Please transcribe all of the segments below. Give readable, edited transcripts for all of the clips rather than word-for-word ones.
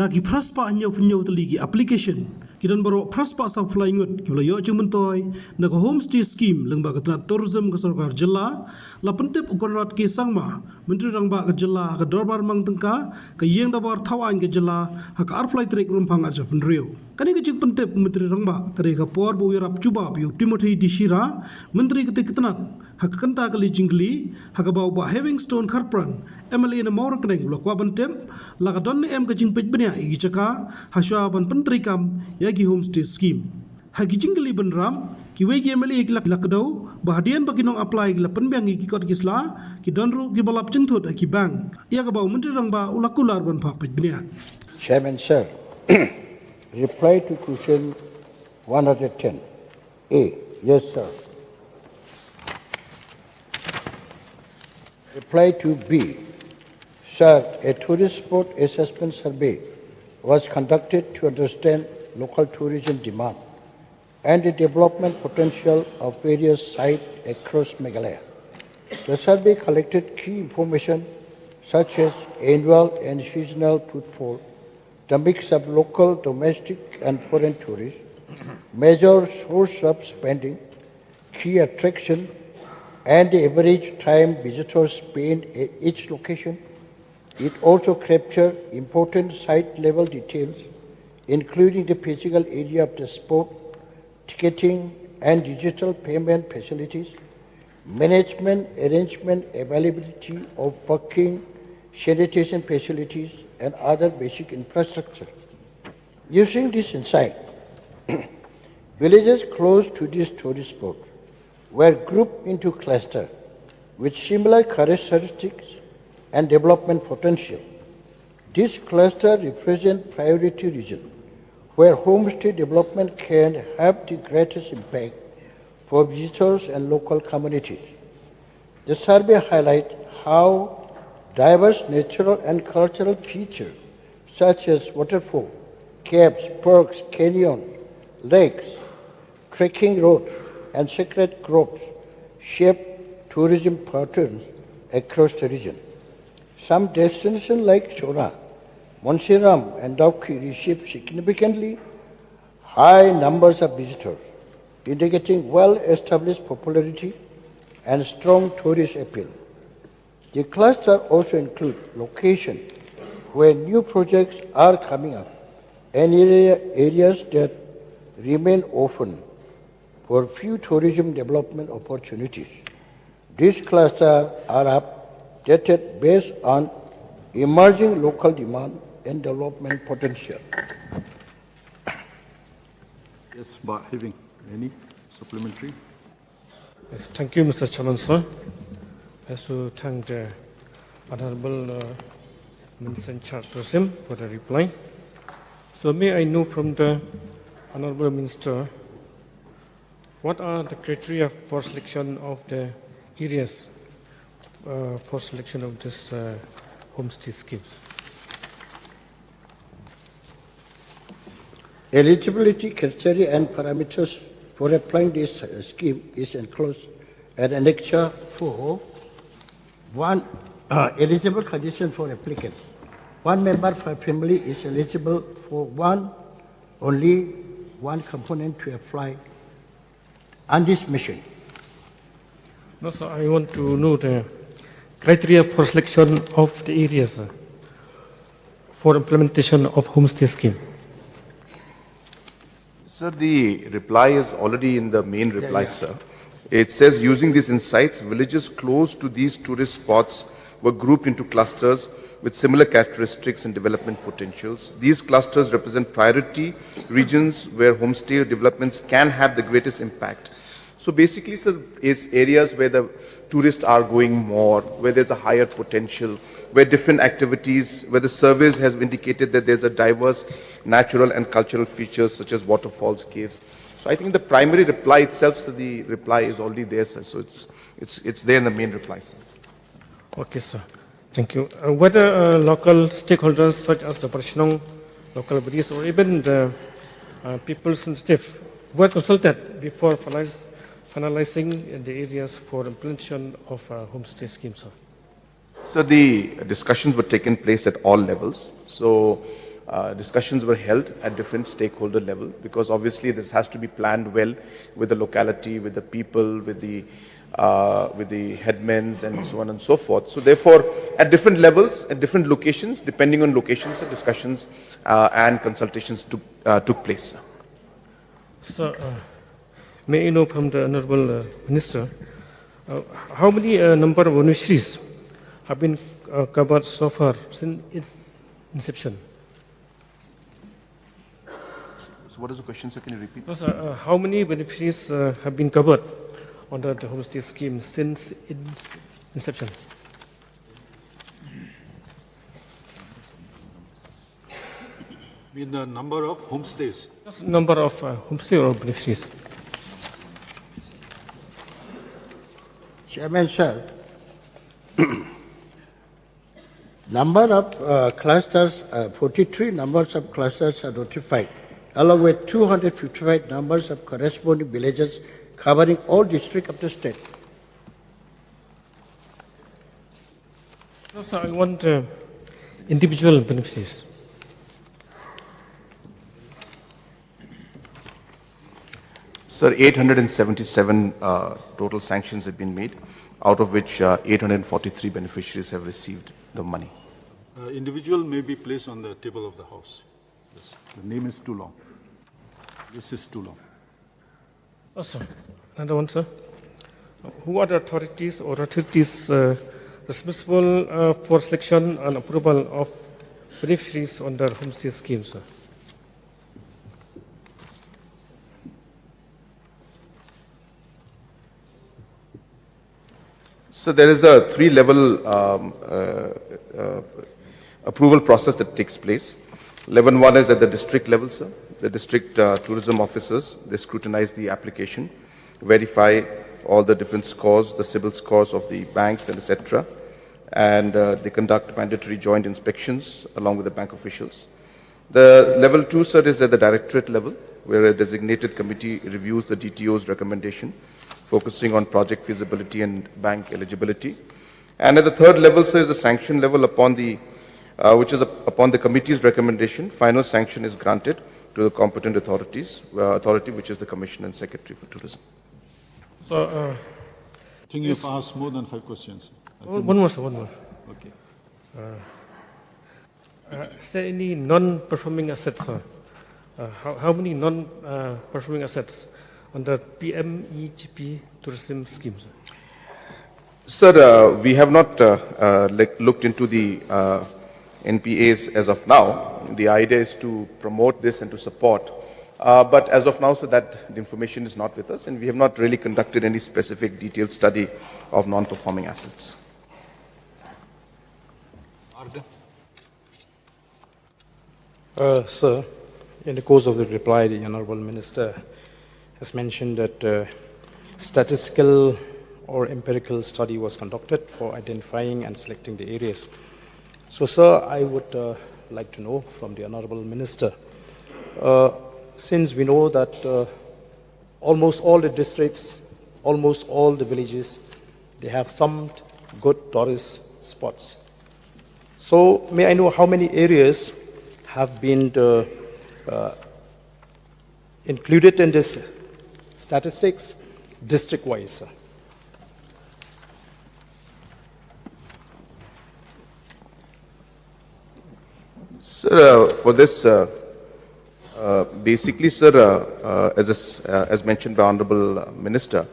Lagi praspa hanya punya lagi application. Kidan baru praspa sa fulai Ngut kibla yo Jingmyntoi na ko homestay scheme lengba ketenat tourism ke sarkar jela la Pyntip ukonrat ke sangma menteri rangba ke jela ke dorbar mang tengka ke yeng dabar tawan ke jela hak arflai trik rumpang arja penrio. Kani ke jing Pyntip menteri rangba kare ke por bu Ïarap cuba piu Timothy disira menteri ketenat hak kenta kali jingli hak bau ba having stone karpran MLA na mau rangkeng la kwa Pyntip la ka don em ke jing pej benya igi caka haswa ban penteri kam yagi homestay scheme. Hagi jingli ban ram ki wegi MLA ki lak dau bahadian bagi nong apply ki la penbiang ki kot kisla ki donru ki balap jengthot ki bank ya ka bau menteri rangba ulakular ban pa pej benya. Chairman sir, reply to question 110. A. Yes sir. Reply to B. Sir, a tourist spot assessment survey was conducted to understand local tourism demand and the development potential of various sites across Meghalaya. The survey collected key information such as annual and seasonal footfall, the mix of local, domestic and foreign tourists, major source of spending, key attraction, and the average time visitors spend at each location. It also captured important site-level details, including the physical area of the spot, ticketing and digital payment facilities, management, arrangement, availability of parking, sanitation facilities, and other basic infrastructure. Using this insight, villages close to these tourist spots were grouped into clusters with similar characteristics and development potential. This cluster represents priority region where homestay development can have the greatest impact for visitors and local communities. The survey highlights how diverse natural and cultural features such as waterfall, caves, parks, canyons, lakes, trekking routes, and sacred groves shape tourism patterns across the region. Some destinations like Shora, Monsiram, and Dauki receive significantly high numbers of visitors, indicating well-established popularity and strong tourist appeal. The cluster also includes locations where new projects are coming up and areas that remain open for few tourism development opportunities. These clusters are updated based on emerging local demand and development potential. Yes, but having any supplementary? Yes, thank you, Mr. Chairman, sir. I have to thank the Honorable Minister in charge Tourism for the reply. So may I know from the Honorable Minister, what are the criteria for selection of the areas for selection of this homestay schemes? Eligibility criteria and parameters for applying this scheme is enclosed at Annexure 4. One eligible condition for applicants. One member per family is eligible for only one component to apply on this mission. No, sir, I want to know the criteria for selection of the areas for implementation of homestay scheme. Sir, the reply is already in the main reply, sir. It says, using these insights, villages close to these tourist spots were grouped into clusters with similar characteristics and development potentials. These clusters represent priority regions where homestay developments can have the greatest impact. So basically, sir, is areas where the tourists are going more, where there's a higher potential, where different activities, where the surveys has indicated that there's a diverse natural and cultural features such as waterfalls, caves. So I think the primary reply itself, so the reply is already there, sir. So it's there in the main reply, sir. Okay, sir. Thank you. Whether local stakeholders such as the Shillong local bodies or even the people sensitive were consulted before finalizing the areas for implementation of homestay schemes, sir? So the discussions were taken place at all levels. So discussions were held at different stakeholder level, because obviously this has to be planned well with the locality, with the people, with the headmen and so on and so forth. So therefore, at different levels, at different locations, depending on locations, the discussions and consultations took place. So, may I know from the Honorable Minister, how many number of beneficiaries have been covered so far since its inception? So what is the question, sir? Can you repeat? No, sir, how many beneficiaries have been covered under the homestay scheme since its inception? mean the number of homestays. Just number of homestay or beneficiaries. Chairman, sir, number of clusters, 43 numbers of clusters are notified, along with 255 numbers of corresponding villages covering all districts of the state. No, sir, I want individual beneficiaries. Sir, 877 total sanctions have been made, out of which 843 beneficiaries have received the money. Individual may be placed on the table of the House. Yes. The name is too long. This is too long. Oh, sir. Another one, sir. Who are the authorities or authorities responsible for selection and approval of beneficiaries under homestay scheme, sir? So there is a three-level approval process that takes place. Level 1 is at the district level, sir. The district tourism officers, they scrutinize the application, verify all the different scores, the CIBIL scores of the banks, and etc. And they conduct mandatory joint inspections along with the bank officials. The level 2, sir, is at the directorate level, where a designated committee reviews the DTO's recommendation, focusing on project feasibility and bank eligibility. And at the third level, sir, is the sanction level upon the, which is upon the committee's recommendation. Final sanction is granted to the competent authority, which is the Commissioner and Secretary for Tourism. So, I think you've asked more than 5 questions. one more, sir, one more. Okay. Is there any non-performing assets, sir? How many non-performing assets under PMEGP tourism schemes? Sir, we have not looked into the NPAs as of now. The idea is to promote this and to support. But as of now, sir, that the information is not with us, and we have not really conducted any specific detailed study of non-performing assets. Sir, in the course of the reply, the Honourable Minister has mentioned that statistical or empirical study was conducted for identifying and selecting the areas. So, sir, I would like to know from the Honourable Minister, since we know that almost all the districts, almost all the villages, they have some good tourist spots. So, may I know how many areas have been included in this statistics district-wise, sir? Sir, for this, basically, sir, as mentioned by Honorable Minister,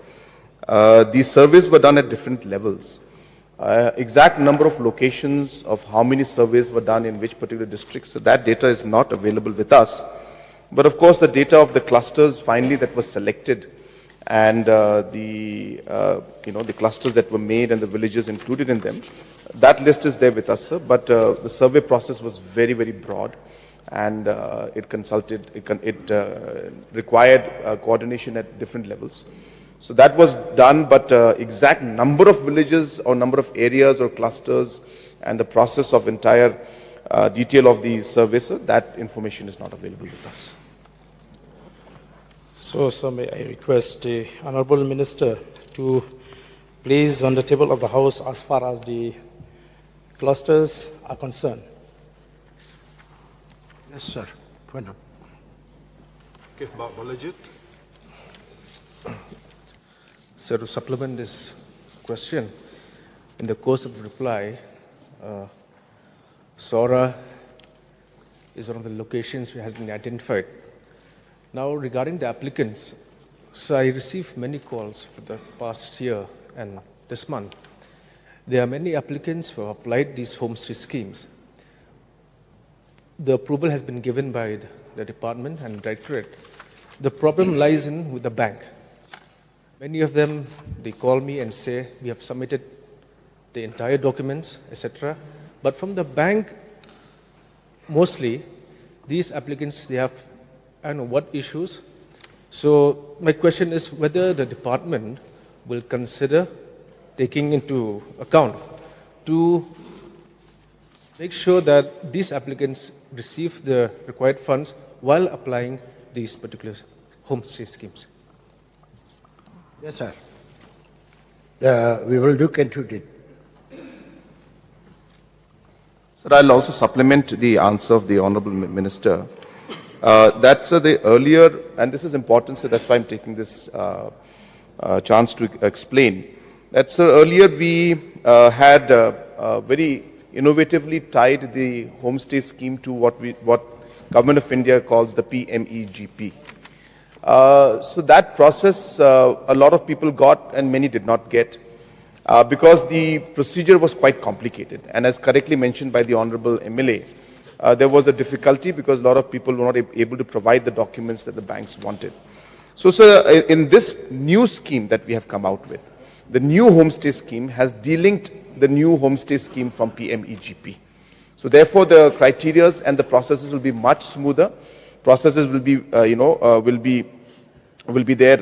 these surveys were done at different levels. Exact number of locations of how many surveys were done in which particular district, so that data is not available with us. But of course, the data of the clusters finally that was selected, and the clusters that were made and the villages included in them, that list is there with us, sir. But the survey process was very, very broad, and it required coordination at different levels. So that was done, but exact number of villages or number of areas or clusters and the process of entire detail of the survey, sir, that information is not available with us. So, sir, may I request the Honourable Minister to place on the table of the House as far as the clusters are concerned. Yes, sir. Bueno. Okay, Balajit. So to supplement this question, in the course of reply, Sora is one of the locations which has been identified. Now regarding the applicants, so I received many calls for the past year and this month. There are many applicants who have applied these homestay schemes. The approval has been given by the department and directorate. The problem lies with the bank. Many of them, they call me and say, we have submitted the entire documents, etc. But from the bank, mostly, these applicants, they have, I don't know what issues. So my question is whether the department will consider taking into account to make sure that these applicants receive the required funds while applying these particular homestay schemes. Yes, sir. We will look into it. Sir, I'll also supplement the answer of the Honorable Minister. That's the earlier, and this is important, so that's why I'm taking this chance to explain. That's earlier we had very innovatively tied the homestay scheme to what Government of India calls the PMEGP. So that process, a lot of people got and many did not get because the procedure was quite complicated. And as correctly mentioned by the Honorable MLA, there was a difficulty because a lot of people were not able to provide the documents that the banks wanted. So, sir, in this new scheme that we have come out with, the new homestay scheme has delinked the new homestay scheme from PMEGP. So therefore, the criteria and the processes will be much smoother. Processes will be, will be there,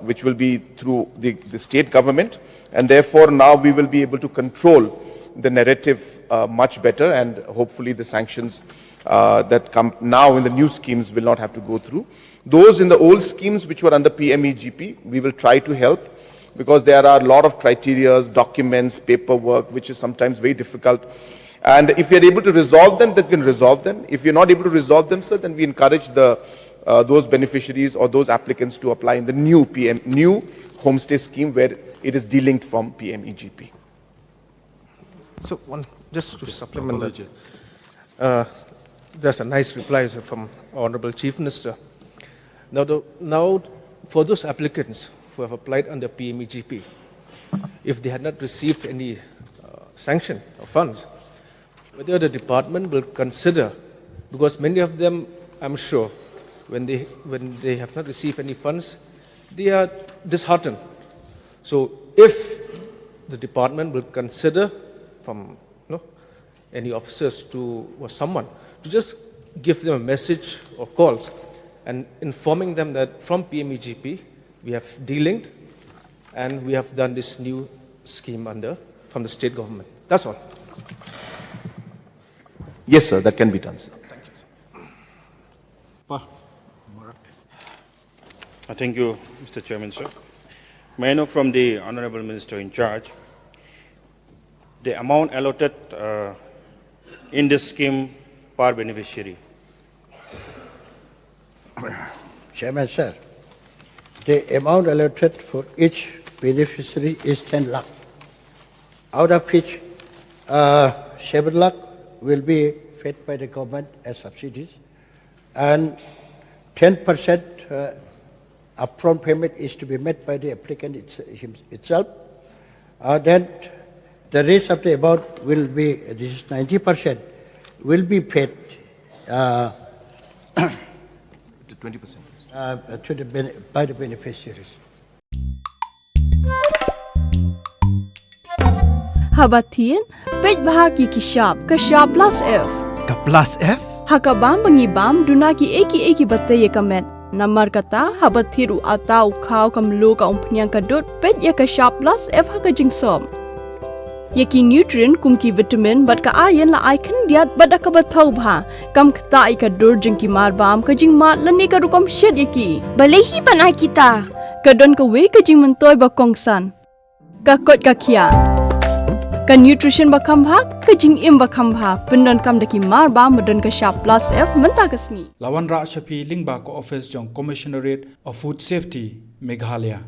which will be through the state government, and therefore now we will be able to control the narrative much better, and hopefully the sanctions that come now in the new schemes will not have to go through. Those in the old schemes which were under PMEGP, we will try to help because there are a lot of criteria, documents, paperwork, which is sometimes very difficult. And if we are able to resolve them, then we can resolve them. If we are not able to resolve them, sir, then we encourage those beneficiaries or those applicants to apply in the new homestay scheme where it is delinked from PMEGP. So just to supplement that, there's a nice reply from Honorable Chief Minister. Now, for those applicants who have applied under PMEGP, if they had not received any sanction or funds, whether the department will consider, because many of them, I'm sure, when they have not received any funds, they are disheartened. So if the department will consider from any officers or someone to just give them a message or calls and informing them that from PMEGP we have delinked and we have done this new scheme from the state government. That's all. Yes, sir, that can be done, sir. Thank you, sir. Thank you, Mr. Chairman, sir. May I know from the Honorable Minister in charge, the amount allotted in this scheme per beneficiary? Chairman, sir, the amount allotted for each beneficiary is 10 lakh, out of which 7 lakh will be fed by the government as subsidies, and 10% upfront payment is to be made by the applicant itself. Then the rest of the amount will be, this is 90%, will be paid To 20%. by the beneficiaries. Habatin, pej bahagi kishab plus F. Ka plus F? Hakabam bangibam dunaki eki batay kamet. Namar kata habathiru atau kau kamlu ka umpnyang kadut pej ya kishab plus F haka jingsom. Yaki nutrient kumki vitamin bat ka ayan la aikan diat bada ka batau bha kam kata ikadur jingki marbam ka jingmat lani ka rukom shed yaki. Balehi panai kita. Kadon ka we ka Jingmyntoi ba kongsan. Ka kot ka kia. Ka nutrition bakambha ka jingim bakambha pendon kam daki marba medon ka sharp plus F menta kasni. Lawan Ra Shafi Lingba ko office jong Commissionerate of Food Safety Meghalaya.